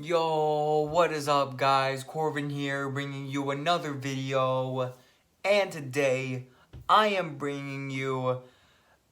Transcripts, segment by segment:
Yo, what is up guys? Corbin here bringing you another video, and today I am bringing you,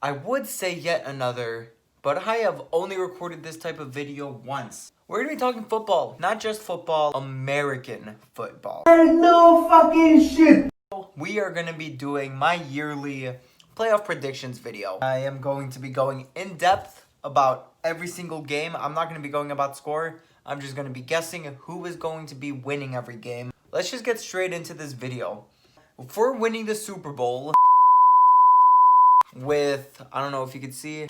I would say yet another, but I have only recorded this type of video once. We're going to be talking football, not just football, American football. No fucking shit! We are going to be doing my yearly playoff predictions video. I am going to be going in depth about every single game. I'm not going to be going about score. I'm just going to be guessing who is going to be winning every game. Let's just get straight into this video. For winning the Super Bowl with, I don't know if you can see,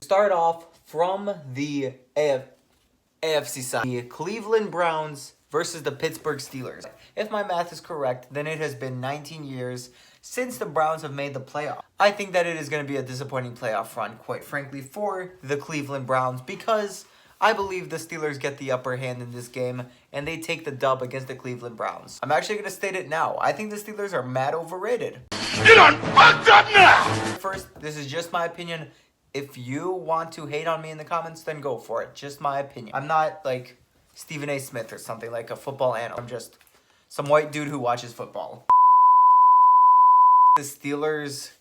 start off from the AFC side. The Cleveland Browns versus the Pittsburgh Steelers. If my math is correct, then it has been 19 years since the Browns have made the playoff. I think that it is going to be a disappointing playoff run, quite frankly, for the Cleveland Browns, because I believe the Steelers get the upper hand in this game, and they take the dub against the Cleveland Browns. I'm actually going to state it now. I think the Steelers are mad overrated. You done fucked up now! First, this is just my opinion. If you want to hate on me in the comments, then go for it. Just my opinion. I'm not like Stephen A. Smith or something, like a football analyst. I'm just some white dude who watches football. The Steelers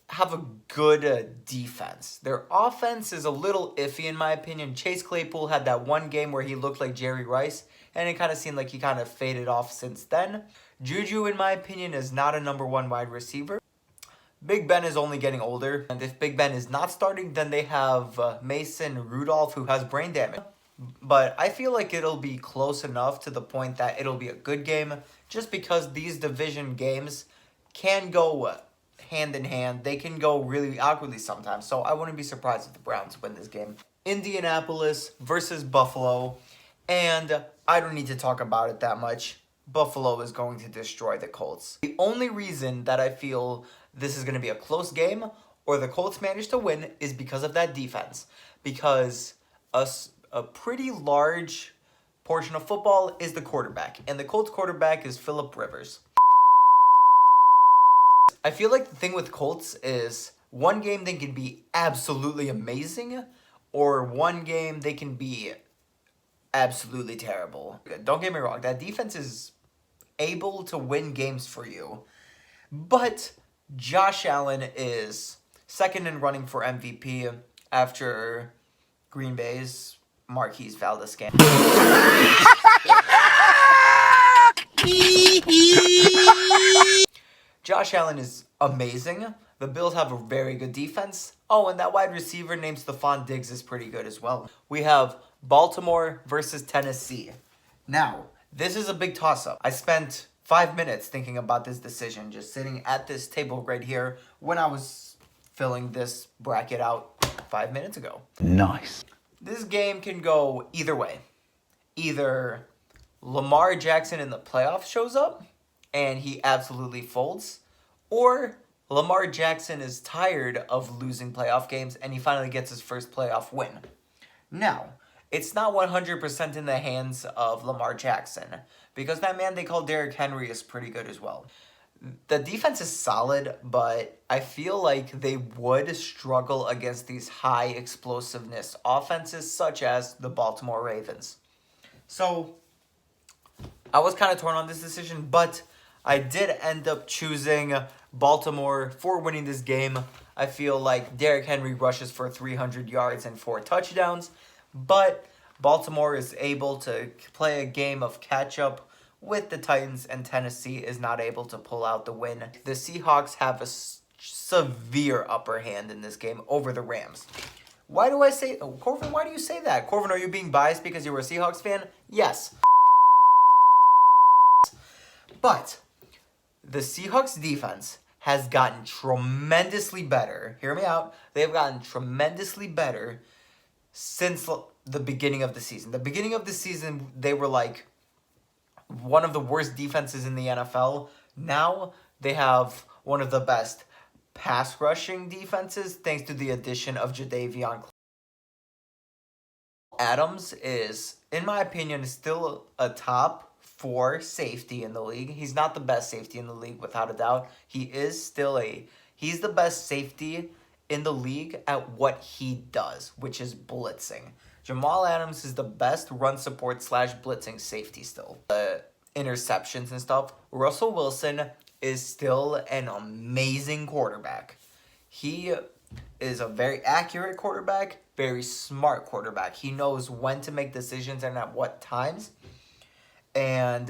have a good defense. Their offense is a little iffy in my opinion. Chase Claypool had that one game where he looked like Jerry Rice, and it kind of seemed like he kind of faded off since then. Juju, in my opinion, is not a number one wide receiver. Big Ben is only getting older, and if Big Ben is not starting, then they have Mason Rudolph, who has brain damage. But I feel like it'll be close enough to the point that it'll be a good game, just because these division games can go hand in hand. They can go really awkwardly sometimes, so I wouldn't be surprised if the Browns win this game. Indianapolis versus Buffalo, and I don't need to talk about it that much. Buffalo is going to destroy the Colts. The only reason that I feel this is going to be a close game, or the Colts manage to win, is because of that defense. Because a pretty large portion of football is the quarterback, and the Colts quarterback is Phillip Rivers. I feel like the thing with Colts is one game they can be absolutely amazing, or one game they can be absolutely terrible. Don't get me wrong, that defense is able to win games for you, but Josh Allen is second in running for MVP after Green Bay's Marquise Valdez-Scantling. Josh Allen is amazing. The Bills have a very good defense. Oh, and that wide receiver named Stephon Diggs is pretty good as well. We have Baltimore versus Tennessee. Now, this is a big toss-up. I spent 5 minutes thinking about this decision, just sitting at this table right here when I was filling this bracket out 5 minutes ago. Nice. This game can go either way. Either Lamar Jackson in the playoffs shows up and he absolutely folds, or Lamar Jackson is tired of losing playoff games and he finally gets his first playoff win. Now, it's not 100% in the hands of Lamar Jackson, because that man they call Derrick Henry is pretty good as well. The defense is solid, but I feel like they would struggle against these high explosiveness offenses such as the Baltimore Ravens. So I was kind of torn on this decision, but I did end up choosing Baltimore for winning this game. I feel like Derrick Henry rushes for 300 yards and 4 touchdowns, but Baltimore is able to play a game of catch-up with the Titans, and Tennessee is not able to pull out the win. The Seahawks have a severe upper hand in this game over the Rams. Why do I say... Oh, Corvin, why do you say that? Corvin, are you being biased because you were a Seahawks fan? Yes. But the Seahawks defense has gotten tremendously better. Hear me out. They've gotten tremendously better since the beginning of the season. The beginning of the season, they were like one of the worst defenses in the NFL. Now they have one of the best pass rushing defenses thanks to the addition of Jadeveon. Adams is, in my opinion, still a top 4 safety in the league. He's not the best safety in the league, without a doubt. He's the best safety in the league at what he does, which is blitzing. Jamal Adams is the best run support / blitzing safety still. Interceptions and stuff. Russell Wilson is still an amazing quarterback. He is a very accurate quarterback, very smart quarterback. He knows when to make decisions and at what times. And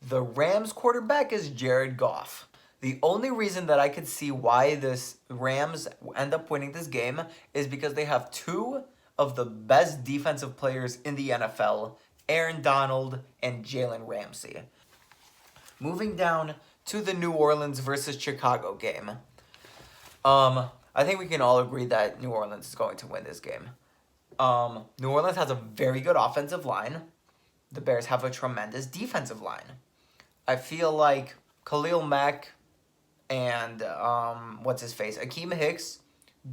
the Rams quarterback is Jared Goff. The only reason that I could see why this Rams end up winning this game is because they have two of the best defensive players in the NFL, Aaron Donald and Jalen Ramsey. Moving down to the New Orleans versus Chicago game. I think we can all agree that New Orleans is going to win this game. New Orleans has a very good offensive line. The Bears have a tremendous defensive line. I feel like Khalil Mack and Akeem Hicks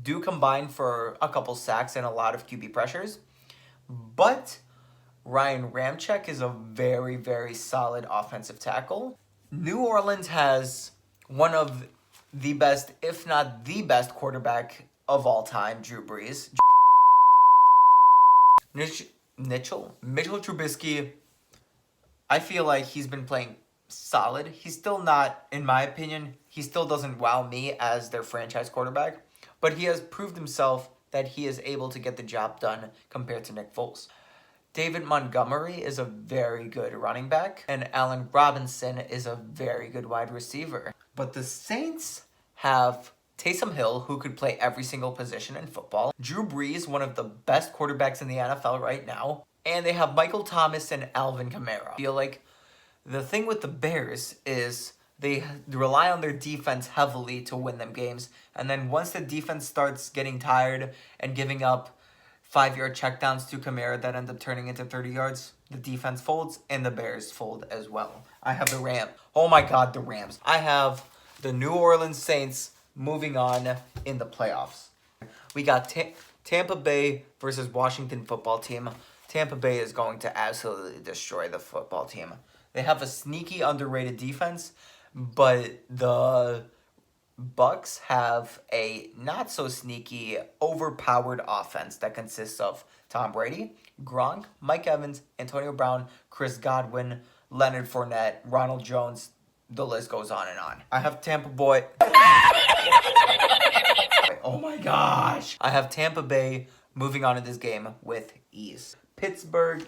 do combine for a couple sacks and a lot of QB pressures. But Ryan Ramczyk is a very, very solid offensive tackle. New Orleans has one of the best, if not the best quarterback of all time, Drew Brees. Mitchell Trubisky, I feel like he's been playing solid. He's still not, in my opinion, he still doesn't wow me as their franchise quarterback, but he has proved himself that he is able to get the job done compared to Nick Foles. David Montgomery is a very good running back, and Allen Robinson is a very good wide receiver. But the Saints have Taysom Hill, who could play every single position in football. Drew Brees, one of the best quarterbacks in the NFL right now. And they have Michael Thomas and Alvin Kamara. I feel like the thing with the Bears is they rely on their defense heavily to win them games. And then once the defense starts getting tired and giving up 5-yard checkdowns to Kamara that end up turning into 30 yards, the defense folds and the Bears fold as well. I have the Rams. Oh my God, the Rams. I have the New Orleans Saints moving on in the playoffs. We got Tampa Bay versus Washington football team. Tampa Bay is going to absolutely destroy the football team. They have a sneaky, underrated defense, but the Bucks have a not-so-sneaky, overpowered offense that consists of Tom Brady, Gronk, Mike Evans, Antonio Brown, Chris Godwin, Leonard Fournette, Ronald Jones. The list goes on and on. I have Tampa Boy. Oh my gosh. I have Tampa Bay moving on in this game with ease. Pittsburgh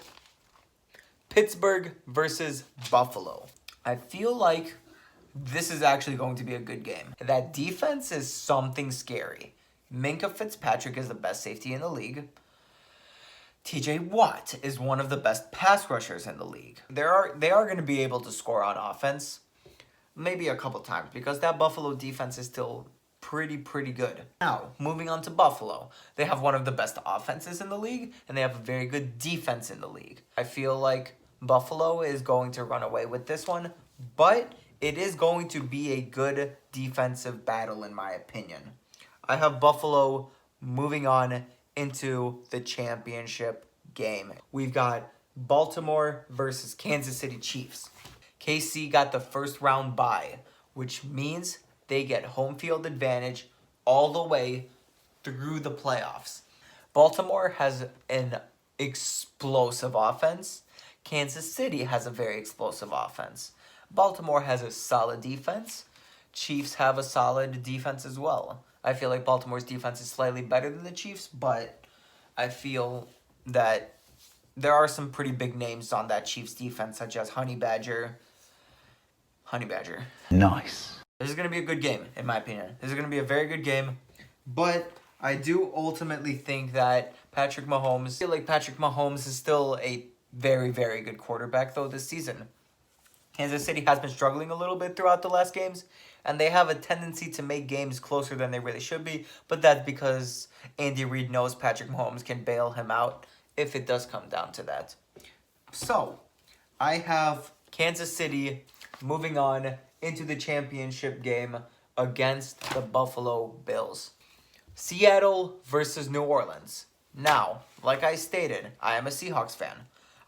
versus Buffalo. I feel like this is actually going to be a good game. That defense is something scary. Minka Fitzpatrick is the best safety in the league. TJ Watt is one of the best pass rushers in the league. They are going to be able to score on offense. Maybe a couple times, because that Buffalo defense is still pretty good. Now, moving on to Buffalo. They have one of the best offenses in the league, and they have a very good defense in the league. I feel like Buffalo is going to run away with this one, but it is going to be a good defensive battle, in my opinion. I have Buffalo moving on into the championship game. We've got Baltimore versus Kansas City Chiefs. KC got the first round bye, which means they get home field advantage all the way through the playoffs. Baltimore has an explosive offense. Kansas City has a very explosive offense. Baltimore has a solid defense. Chiefs have a solid defense as well. I feel like Baltimore's defense is slightly better than the Chiefs, but I feel that there are some pretty big names on that Chiefs defense, such as Honey Badger. Nice. This is going to be a good game, in my opinion. This is going to be a very good game. But I do ultimately think that I feel like Patrick Mahomes is still a very, very good quarterback, though, this season. Kansas City has been struggling a little bit throughout the last games, and they have a tendency to make games closer than they really should be, but that's because Andy Reid knows Patrick Mahomes can bail him out if it does come down to that. So, I have Kansas City moving on into the championship game against the Buffalo Bills. Seattle versus New Orleans. Now, like I stated, I am a Seahawks fan.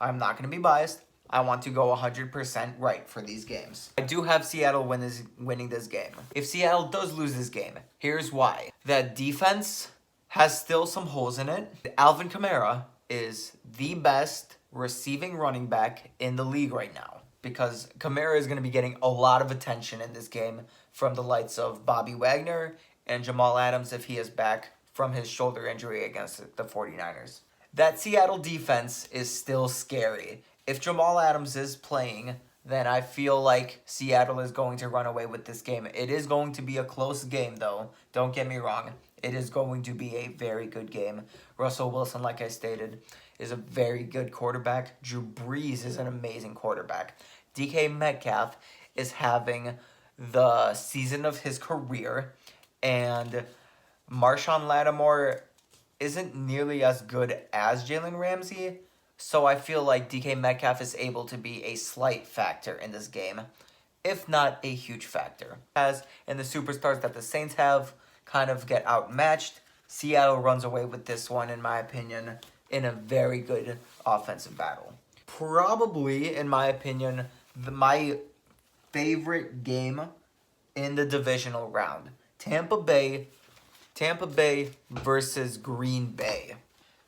I'm not going to be biased. I want to go 100% right for these games. I do have Seattle winning this game. If Seattle does lose this game, here's why. That defense has still some holes in it. Alvin Kamara is the best receiving running back in the league right now, because Kamara is going to be getting a lot of attention in this game from the likes of Bobby Wagner and Jamal Adams if he is back from his shoulder injury against the 49ers. That Seattle defense is still scary. If Jamal Adams is playing, then I feel like Seattle is going to run away with this game. It is going to be a close game, though. Don't get me wrong. It is going to be a very good game. Russell Wilson, like I stated, is a very good quarterback. Drew Brees is an amazing quarterback. DK Metcalf is having the season of his career. And Marshawn Lattimore isn't nearly as good as Jalen Ramsey. So I feel like DK Metcalf is able to be a slight factor in this game, if not a huge factor. As in the superstars that the Saints have kind of get outmatched, Seattle runs away with this one, in my opinion, in a very good offensive battle. Probably, in my opinion, my favorite game in the divisional round. Tampa Bay versus Green Bay.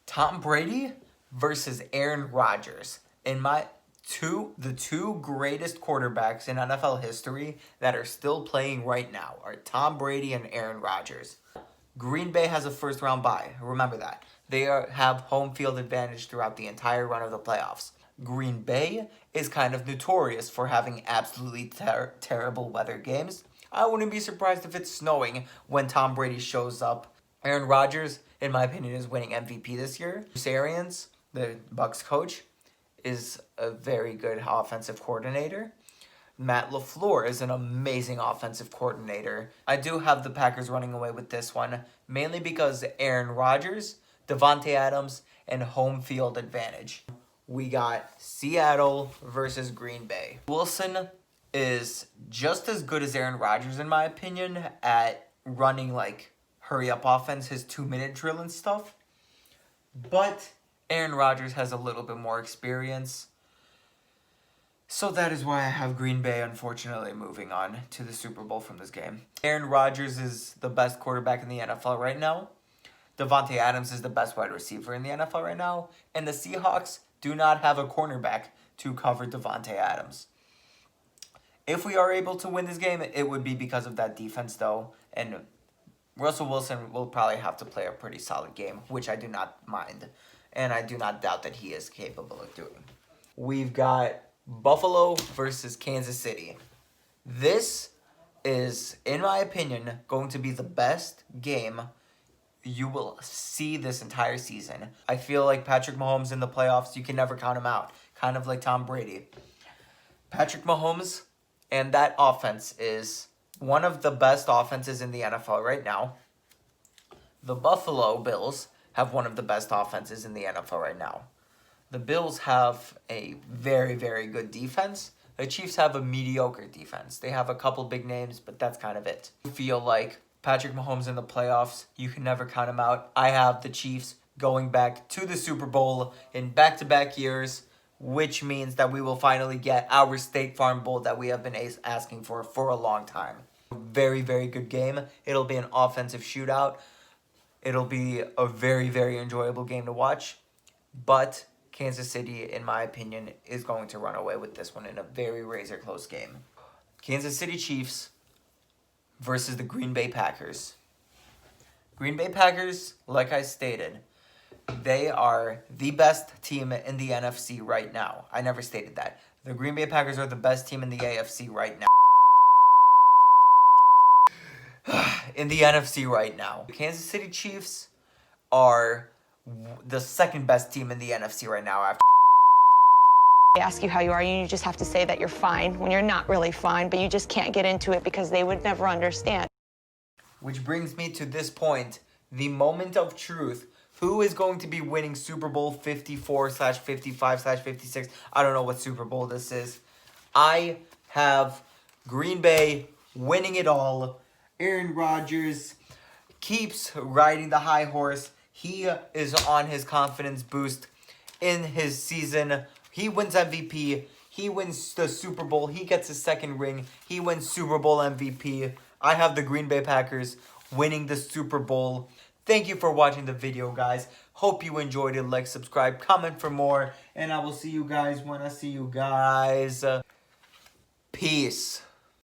Tom Brady versus Aaron Rodgers. The two greatest quarterbacks in NFL history that are still playing right now are Tom Brady and Aaron Rodgers. Green Bay has a first-round bye. Remember that. They have home field advantage throughout the entire run of the playoffs. Green Bay is kind of notorious for having absolutely terrible weather games. I wouldn't be surprised if it's snowing when Tom Brady shows up. Aaron Rodgers, in my opinion, is winning MVP this year. Bruce Arians, the Bucs coach, is a very good offensive coordinator. Matt LaFleur is an amazing offensive coordinator. I do have the Packers running away with this one, mainly because Aaron Rodgers, Davante Adams, and home field advantage. We got Seattle versus Green Bay. Wilson is just as good as Aaron Rodgers, in my opinion, at running like hurry-up offense, his 2-minute drill and stuff. But Aaron Rodgers has a little bit more experience. So that is why I have Green Bay, unfortunately, moving on to the Super Bowl from this game. Aaron Rodgers is the best quarterback in the NFL right now. Davante Adams is the best wide receiver in the NFL right now. And the Seahawks do not have a cornerback to cover Davante Adams. If we are able to win this game, it would be because of that defense, though. And Russell Wilson will probably have to play a pretty solid game, which I do not mind. And I do not doubt that he is capable of doing. We've got Buffalo versus Kansas City. This is, in my opinion, going to be the best game you will see this entire season. I feel like Patrick Mahomes in the playoffs, you can never count him out. Kind of like Tom Brady. Patrick Mahomes and that offense is one of the best offenses in the NFL right now. The Buffalo Bills have one of the best offenses in the NFL right now. The Bills have a very, very good defense. The Chiefs have a mediocre defense. They have a couple big names, but that's kind of it. I feel like Patrick Mahomes in the playoffs, you can never count him out. I have the Chiefs going back to the Super Bowl in back-to-back years, which means that we will finally get our State Farm Bowl that we have been asking for a long time. Very, very good game. It'll be an offensive shootout. It'll be a very, very enjoyable game to watch. But Kansas City, in my opinion, is going to run away with this one in a very razor-close game. Kansas City Chiefs versus the Green Bay Packers. Green Bay Packers, like I stated, they are the best team in the NFC right now. I never stated that. The Green Bay Packers are the best team in the AFC right now. In the NFC right now. The Kansas City Chiefs are the second best team in the NFC right now after They ask you how you are, and you just have to say that you're fine when you're not really fine, but you just can't get into it because they would never understand. Which brings me to this point, the moment of truth. Who is going to be winning Super Bowl 54/55/56? I don't know what Super Bowl this is. I have Green Bay winning it all. Aaron Rodgers keeps riding the high horse. He is on his confidence boost in his season. He wins MVP. He wins the Super Bowl. He gets his second ring. He wins Super Bowl MVP. I have the Green Bay Packers winning the Super Bowl Thank you for watching the video, guys. Hope you enjoyed it. Like, subscribe, comment for more. And I will see you guys when I see you guys. Peace.